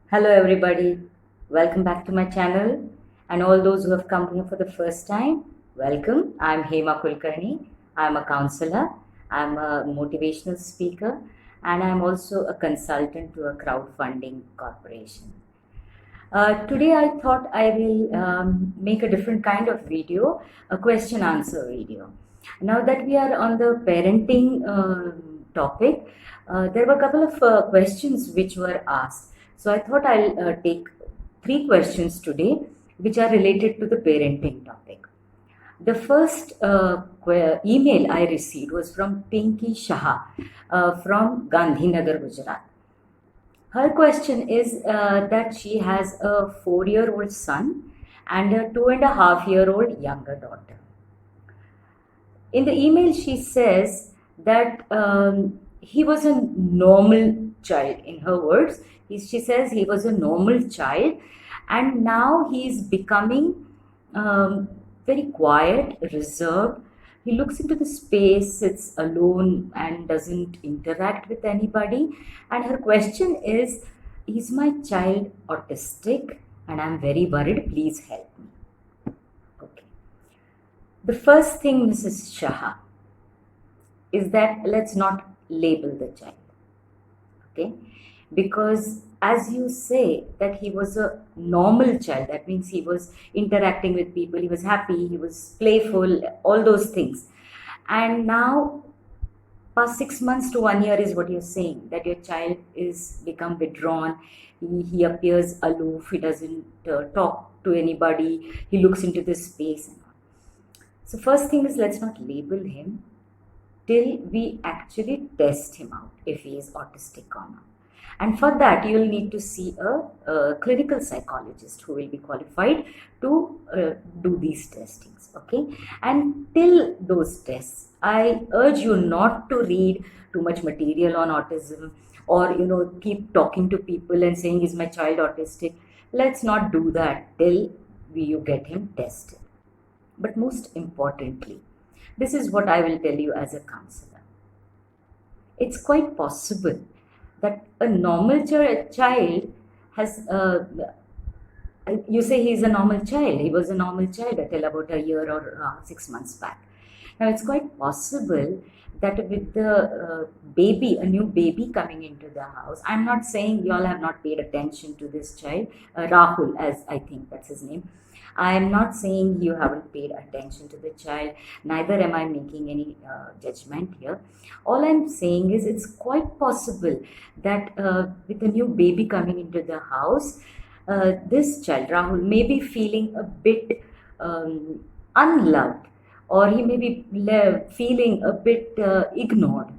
Hello everybody, welcome back to my channel, and all those who have come here for the first time, welcome. I'm Hema Kulkarni. I'm a counselor, I'm a motivational speaker, and I'm also a consultant to a crowdfunding corporation. Today I thought I will make a different kind of video, a question answer video. Now that we are on the parenting topic, there were a couple of questions which were asked. So I thought I'll take three questions today which are related to the parenting topic. The first email I received was from Pinky Shah from Gandhinagar, Gujarat. Her question is that she has a 4-year-old son and a 2.5-year-old younger daughter. In the email, she says that he was a normal child. In her words, she says he was a normal child, and now he is becoming very quiet, reserved. He looks into the space, sits alone, and doesn't interact with anybody. And her question is my child autistic? And I'm very worried. Please help me. Okay. The first thing, Mrs. Shah, is that let's not label the child. Okay? Because as you say that he was a normal child, that means he was interacting with people, he was happy, he was playful, all those things. And now past 6 months to 1 year is what you're saying, that your child is become withdrawn, he appears aloof, he doesn't talk to anybody, he looks into this space. So first thing is, let's not label him till we actually test him out if he is autistic or not. And for that, you'll need to see a clinical psychologist who will be qualified to do these testings. Okay, and till those tests, I urge you not to read too much material on autism, or keep talking to people and saying, is my child autistic? Let's not do that till you get him tested. But most importantly, this is what I will tell you as a counselor. It's quite possible that a normal child has, you say he's a normal child, he was a normal child until about a year or 6 months back. Now it's quite possible that with the baby, a new baby coming into the house, I'm not saying you all have not paid attention to this child, Rahul, as I think that's his name. I am not saying you haven't paid attention to the child, neither am I making any judgment here. All I'm saying is it's quite possible that with a new baby coming into the house, this child, Rahul, may be feeling a bit unloved, or he may be feeling a bit ignored.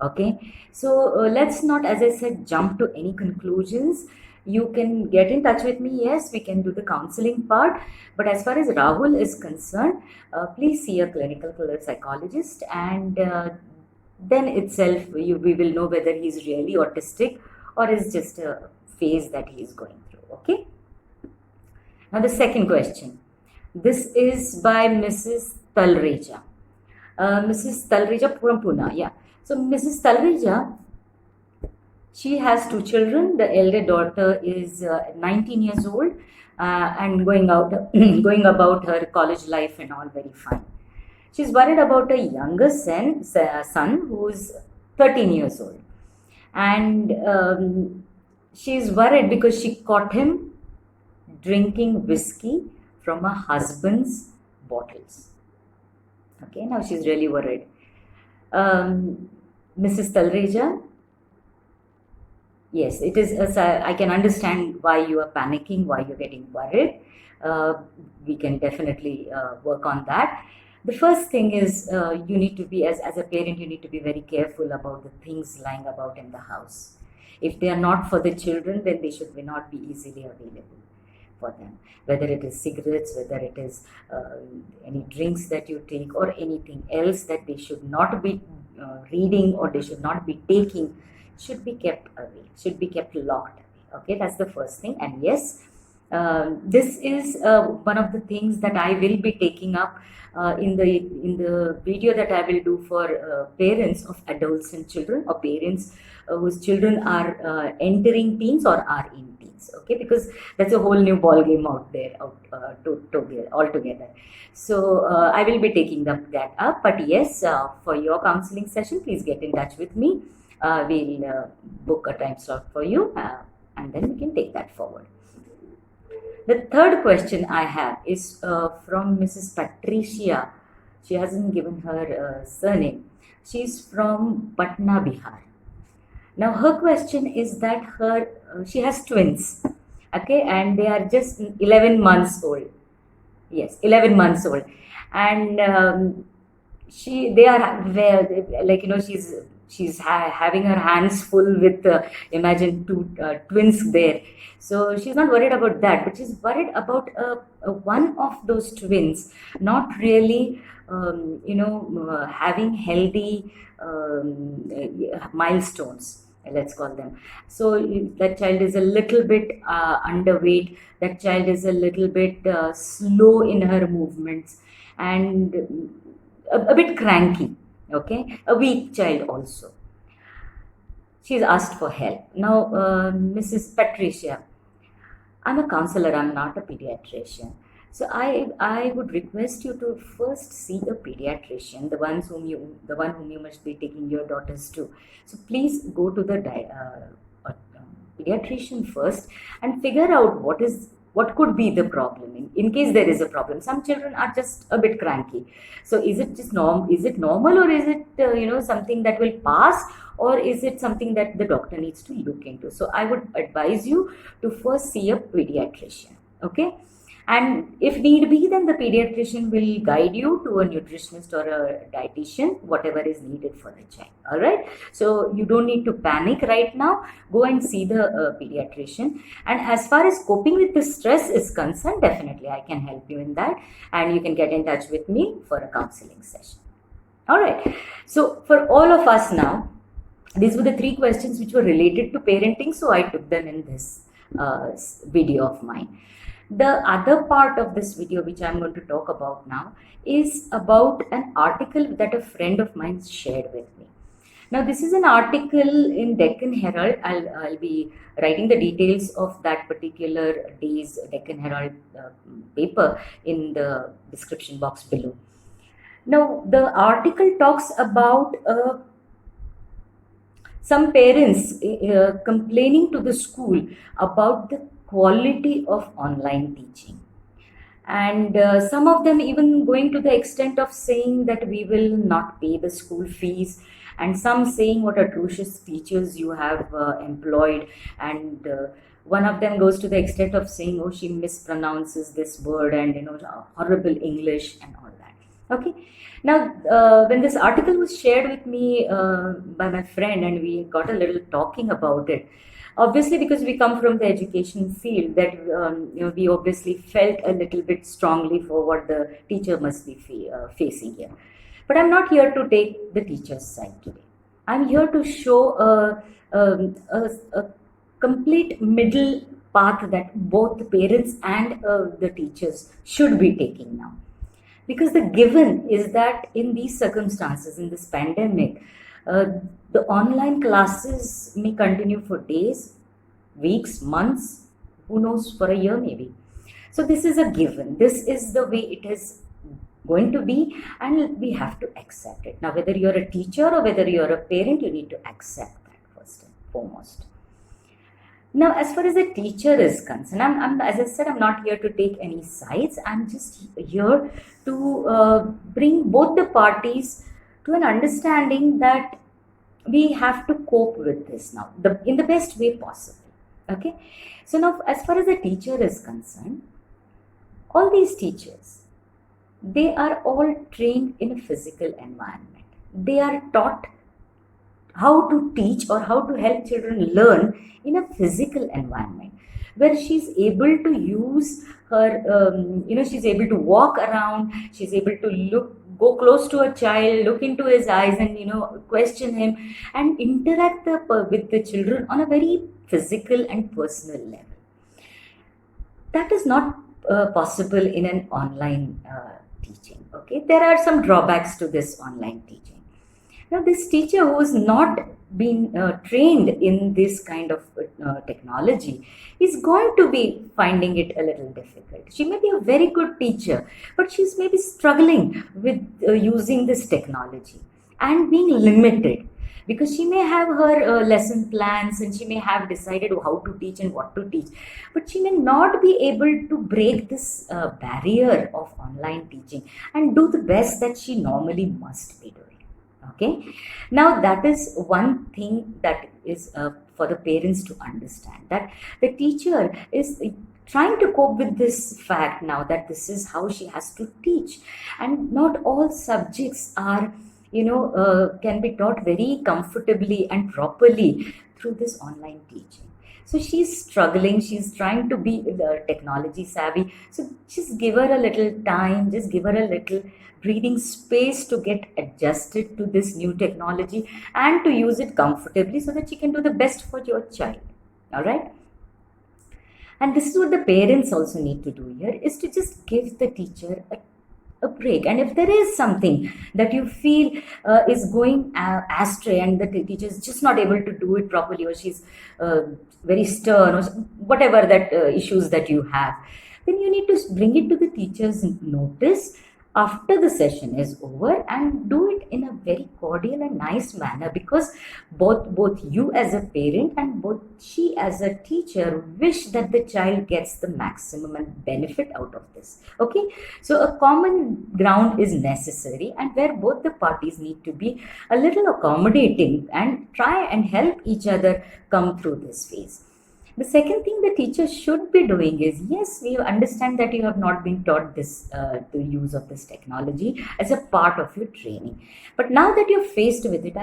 Okay, so let's not, as I said, jump to any conclusions. You can get in touch with me. Yes, we can do the counseling part. But as far as Rahul is concerned, please see a clinical psychologist, and then itself we will know whether he's really autistic or is just a phase that he is going through. Okay. Now the second question. This is by Mrs. Talreja. Mrs. Talreja from Pune. Yeah. So Mrs. Talreja, she has 2 children. The elder daughter is 19 years old and going about her college life and all very fine. She's worried about a younger son who's 13 years old. And she's worried because she caught him drinking whiskey from her husband's bottles. Okay, now she's really worried. Mrs. Talreja, yes, it is. I can understand why you are panicking, why you're getting worried. We can definitely work on that. The first thing is you need to be, as a parent, you need to be very careful about the things lying about in the house. If they are not for the children, then they should not be easily available for them. Whether it is cigarettes, whether it is any drinks that you take, or anything else that they should not be reading or they should not be taking, should be kept away, should be kept locked away. Okay, that's the first thing. And yes, this is one of the things that I will be taking up in the video that I will do for parents of adults and children, or parents whose children are entering teens or are in teens. times, okay, because that's a whole new ball game out there altogether. So I will be taking that up, but yes, for your counseling session, please get in touch with me. We'll book a time slot for you, and then we can take that forward. The third question I have is from Mrs. Patricia. She hasn't given her surname. She's from Patna, Bihar. Now her question is that she has twins, okay, and they are just 11 months old. Yes, 11 months old, and they are like, she's having her hands full with imagine two twins there. So she's not worried about that, but she's worried about one of those twins not really having healthy milestones, let's call them. So that child is a little bit underweight, that child is a little bit slow in her movements, and a bit cranky, okay, a weak child also. She's asked for help. Now, Mrs. Patricia, I'm a counselor, I'm not a pediatrician. So I would request you to first see a pediatrician, the one whom you must be taking your daughters to. So please go to the pediatrician first and figure out what could be the problem in case there is a problem. Some children are just a bit cranky. So is it just is it normal, or is it something that will pass, or is it something that the doctor needs to look into? So I would advise you to first see a pediatrician, okay? And if need be, then the pediatrician will guide you to a nutritionist or a dietitian, whatever is needed for the child. All right. So you don't need to panic right now. Go and see the pediatrician. And as far as coping with the stress is concerned, definitely I can help you in that. And you can get in touch with me for a counseling session. All right. So for all of us now, these were the 3 questions which were related to parenting. So I took them in this video of mine. The other part of this video which I'm going to talk about now is about an article that a friend of mine shared with me. Now this is an article in Deccan Hearld. I'll be writing the details of that particular day's Deccan Hearld paper in the description box below. Now the article talks about some parents complaining to the school about the quality of online teaching, and some of them even going to the extent of saying that we will not pay the school fees, and some saying what atrocious teachers you have employed, and one of them goes to the extent of saying, oh, she mispronounces this word, and horrible English and all that. Okay. Now when this article was shared with me by my friend, and we got a little talking about it, obviously, because we come from the education field, that we obviously felt a little bit strongly for what the teacher must be facing here. But I'm not here to take the teacher's side today. I'm here to show a complete middle path that both the parents and the teachers should be taking now. Because the given is that in these circumstances, in this pandemic, the online classes may continue for days, weeks, months, who knows, for a year maybe. So this is a given. This is the way it is going to be, and we have to accept it. Now, whether you're a teacher or whether you're a parent, you need to accept that first and foremost. Now, as far as the teacher is concerned, as I said, I'm not here to take any sides. I'm just here to bring both the parties to an understanding that we have to cope with this now in the best way possible. Okay. So now, as far as the teacher is concerned, all these teachers, they are all trained in a physical environment. They are taught how to teach or how to help children learn in a physical environment, where she's able to use her, she's able to walk around, she's able to go close to a child, look into his eyes, and question him and interact with the children on a very physical and personal level. That is not possible in an online teaching. Okay, there are some drawbacks to this online teaching. Now, this teacher who is not been trained in this kind of technology is going to be finding it a little difficult. She may be a very good teacher, but she's maybe struggling with using this technology and being limited, because she may have her lesson plans and she may have decided how to teach and what to teach, but she may not be able to break this barrier of online teaching and do the best that she normally must be doing. Okay, now that is one thing that is for the parents to understand, that the teacher is trying to cope with this fact now, that this is how she has to teach, and not all subjects are can be taught very comfortably and properly through this online teaching. So she's struggling, she's trying to be technology savvy, so just give her a little time, just give her a little breathing space to get adjusted to this new technology and to use it comfortably so that she can do the best for your child. All right, and this is what the parents also need to do here, is to just give the teacher a break. And if there is something that you feel is going astray and the teacher is just not able to do it properly, or she's very stern, or whatever that issues that you have, then you need to bring it to the teacher's notice after the session is over, and do it in a very cordial and nice manner, because both you as a parent and both she as a teacher wish that the child gets the maximum and benefit out of this. Okay, so a common ground is necessary, and where both the parties need to be a little accommodating and try and help each other come through this phase. The second thing the teacher should be doing is, yes, we understand that you have not been taught this, the use of this technology as a part of your training. But now that you're faced with it,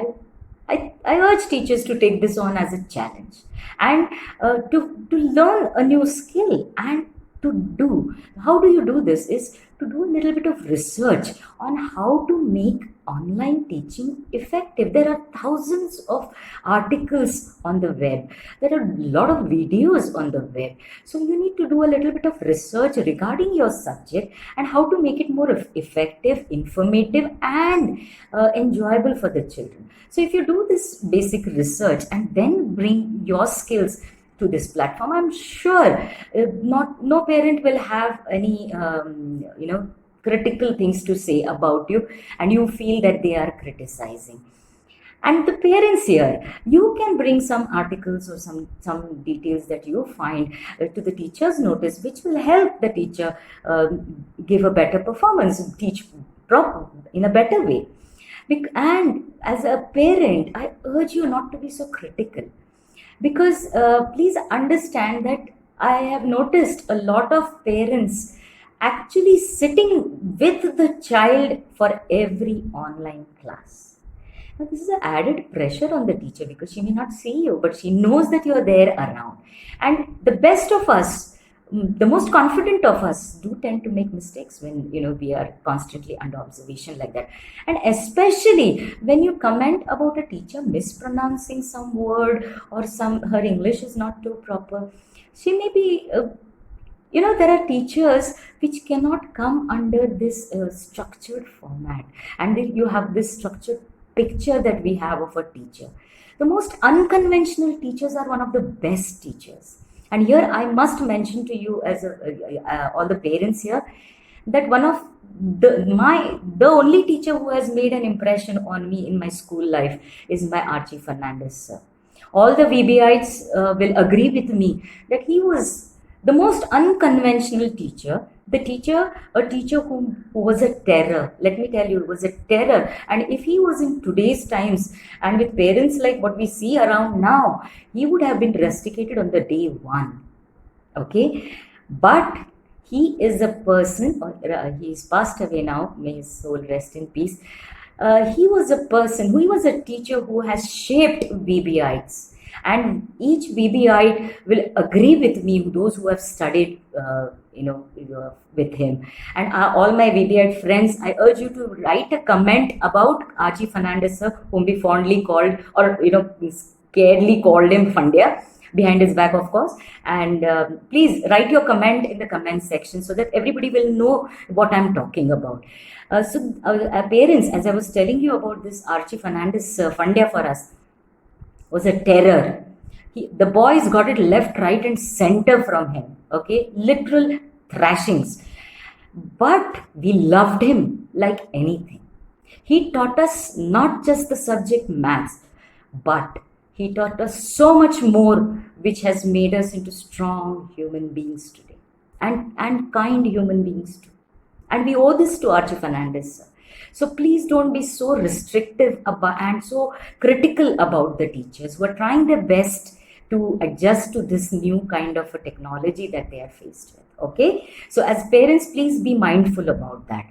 I urge teachers to take this on as a challenge, and to learn a new skill, and how do you do this is to do a little bit of research on how to make online teaching effective. There are thousands of articles on the web, there are a lot of videos on the web, so you need to do a little bit of research regarding your subject and how to make it more effective, informative, and enjoyable for the children. So if you do this basic research and then bring your skills to this platform, I'm sure no parent will have any critical things to say about you, and you feel that they are criticizing. And the parents here, you can bring some articles or some details that you find to the teacher's notice, which will help the teacher give a better performance, teach in a better way. And as a parent, I urge you not to be so critical, because please understand that I have noticed a lot of parents actually sitting with the child for every online class. Now, this is an added pressure on the teacher, because she may not see you, but she knows that you are there around. And the best of us, the most confident of us, do tend to make mistakes when we are constantly under observation like that. And especially when you comment about a teacher mispronouncing some word, or her English is not too proper. She may be there are teachers which cannot come under this structured format, and then you have this structured picture that we have of a teacher. The most unconventional teachers are one of the best teachers. And here I must mention to you, as all the parents here, that one of the only teacher who has made an impression on me in my school life is my Archie Fernandez sir. All the VBItes will agree with me that he was the most unconventional teacher, a teacher who was a terror. Let me tell you, was a terror. And if he was in today's times and with parents like what we see around now, he would have been rusticated on the day one. Okay, but he is a person, he's passed away now, may his soul rest in peace. He was a teacher who has shaped VBItes. And each VBI will agree with me, those who have studied, with him. And all my VBI friends, I urge you to write a comment about Archie Fernandez sir, whom we fondly called, or scaredly called him Fundya, behind his back, of course. And please write your comment in the comment section so that everybody will know what I'm talking about. So parents, as I was telling you about this Archie Fernandez Fundya for us, was a terror. The boys got it left, right, and center from him. Okay, literal thrashings. But we loved him like anything. He taught us not just the subject maths, but he taught us so much more, which has made us into strong human beings today, and kind human beings too. And we owe this to Archie Fernandez, sir. So please don't be so restrictive about and so critical about the teachers who are trying their best to adjust to this new kind of a technology that they are faced with. Okay, so as parents, please be mindful about that.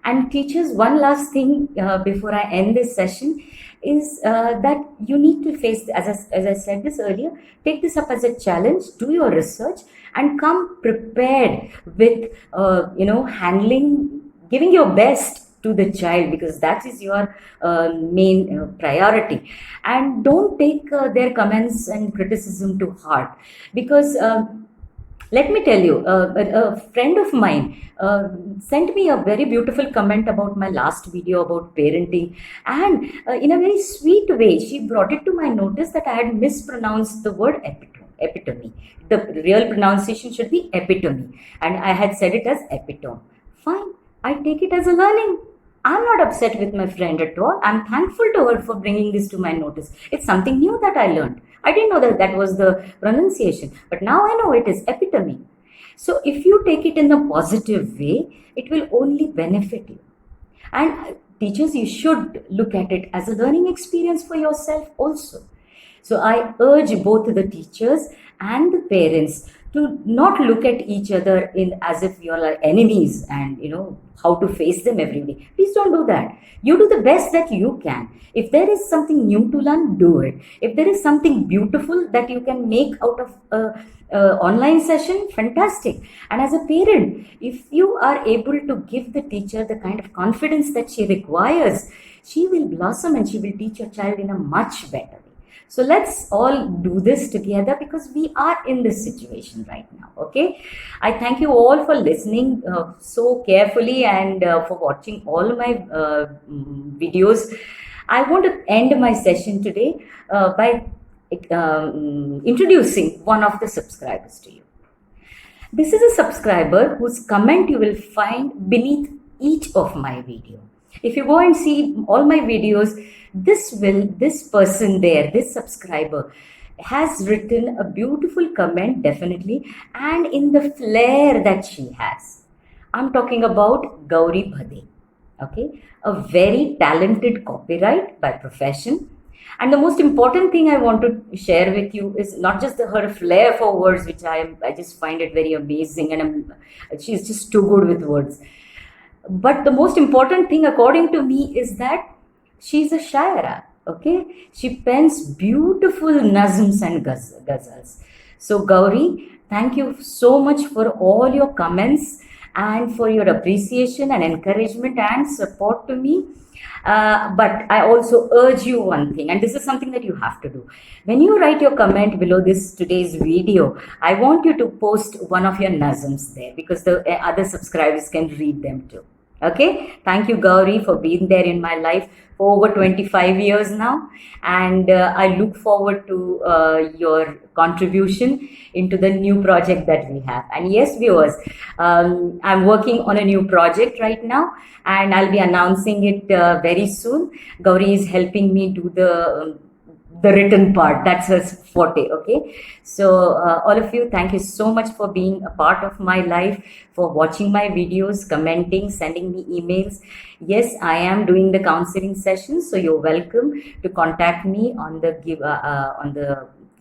And teachers, one last thing before I end this session is that you need to face, as I said this earlier, take this up as a challenge, do your research, and come prepared with, handling, giving your best to the child, because that is your main priority. And don't take their comments and criticism to heart, because let me tell you, a friend of mine sent me a very beautiful comment about my last video about parenting, and in a very sweet way, she brought it to my notice that I had mispronounced the word epitome. The real pronunciation should be epitome, and I had said it as epitome. Fine, I take it as a learning. I'm not upset with my friend at all. I'm thankful to her for bringing this to my notice. It's something new that I learned. I didn't know that that was the pronunciation, but now I know it is epitome. So if you take it in a positive way, it will only benefit you. And teachers, you should look at it as a learning experience for yourself also. So I urge both the teachers and the parents to not look at each other in as if you're like enemies and how to face them every day. Please don't do that. You do the best that you can. If there is something new to learn, do it. If there is something beautiful that you can make out of a online session, fantastic. And as a parent, if you are able to give the teacher the kind of confidence that she requires, she will blossom and she will teach your child in a much better way. So let's all do this together, because we are in this situation right now. Okay, I thank you all for listening so carefully and for watching all my videos. I want to end my session today by introducing one of the subscribers to you. This is a subscriber whose comment you will find beneath each of my video. If you go and see all my videos, this person there, this subscriber, has written a beautiful comment, definitely, and in the flair that she has. I'm talking about Gauri Bhade, okay, a very talented copyright by profession. And the most important thing I want to share with you is not just her flair for words, which I just find it very amazing, and she's just too good with words. But the most important thing, according to me, is that she's a shaira, okay? She pens beautiful nazms and ghazals. So Gauri, thank you so much for all your comments and for your appreciation and encouragement and support to me. But I also urge you one thing, and this is something that you have to do. When you write your comment below today's video, I want you to post one of your nazms there, because the other subscribers can read them too. Okay, thank you, Gauri, for being there in my life for over 25 years now, and I look forward to your contribution into the new project that we have. And yes, viewers, I'm working on a new project right now, and I'll be announcing it very soon. Gauri is helping me do the written part. That's her forte. Okay, so all of you, thank you so much for being a part of my life, for watching my videos, commenting, sending me emails. Yes, I am doing the counseling sessions, so you're welcome to contact me on the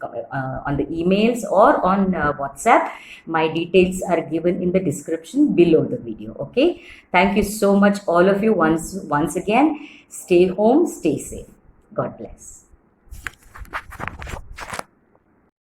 emails or on WhatsApp. My details are given in the description below the video. Okay, thank you so much, all of you. Once again, stay home, stay safe. God bless.